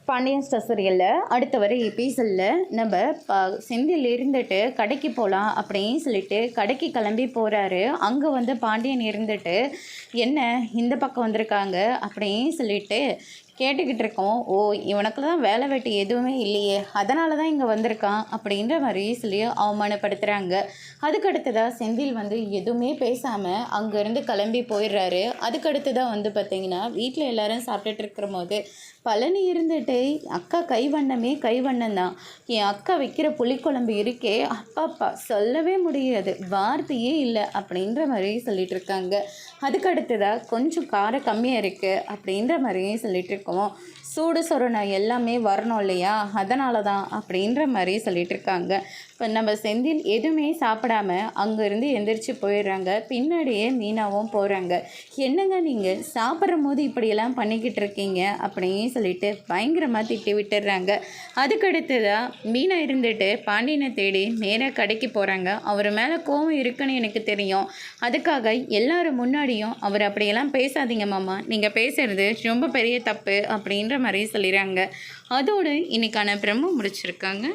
Pandian star சீரியலில் அடுத்த வர எபிசோடில் நம்ம செந்தில் இருந்துட்டு கடைக்கு போகலாம் அப்படின்னு சொல்லிட்டு கடைக்கு கிளம்பி போகிறாரு. அங்கே வந்து பாண்டியன் இருந்துட்டு என்ன இந்த பக்கம் வந்திருக்காங்க அப்படின்னு சொல்லிட்டு கேட்டுக்கிட்டு இருக்கோம். ஓ, இவனுக்கு தான் வேலை வெட்டி எதுவுமே இல்லையே, அதனால தான் இங்கே வந்திருக்கான் அப்படின்ற மாதிரி சொல்லி அவமானப்படுத்துகிறாங்க. அதுக்கடுத்ததாக செந்தில் வந்து எதுவுமே பேசாமல் அங்கேருந்து கிளம்பி போயிடுறாரு. அதுக்கடுத்ததாக வந்து பார்த்திங்கன்னா வீட்டில் எல்லாரும் சாப்பிட்டுட்டு இருக்கிற போது பழனி இருந்துட்டு அக்கா கைவண்ணமே கைவண்ணம் தான், என் அக்கா வைக்கிற புளிக்குழம்பு இருக்கே அப்பாப்பா சொல்லவே முடியாது, வார்த்தையே இல்லை அப்படின்ற மாதிரி சொல்லிட்டு இருக்காங்க. அதுக்கடுத்ததாக கொஞ்சம் காரம் கம்மியாக இருக்குது அப்படின்ற மாதிரியும் சொல்லிட்டு இருக்கோம். சூடு சொரணை எல்லாமே வரணும் இல்லையா, அதனால தான் அப்படின்ற மாதிரி சொல்லிட்டு இருக்காங்க. இப்போ நம்ம செந்தில் எதுவுமே சாப்பிடாம அங்கேருந்து எந்திரிச்சு போயிடுறாங்க. பின்னாடியே மீனாவும் போகிறாங்க. என்னங்க நீங்கள் சாப்பிட்ற போது இப்படியெல்லாம் பண்ணிக்கிட்டு இருக்கீங்க அப்படின்னு சொல்லிட்டு பயங்கரமாக திட்டி விட்டுடுறாங்க. அதுக்கடுத்துதான் மீனா இருந்துட்டு பாண்டியனை தேடி நேராக கடைக்கு போகிறாங்க. அவர் மேலே கோவம் இருக்குன்னு எனக்கு தெரியும், அதுக்காக எல்லாரும் முன்னாடியும் அவர் அப்படியெல்லாம் பேசாதீங்க மாமா, நீங்கள் பேசுகிறது ரொம்ப பெரிய தப்பு அப்படின்ற மாதிரி சொல்லிடுறாங்க. அதோடு இன்னைக்கான பிரம்ம முடிச்சிருக்காங்க.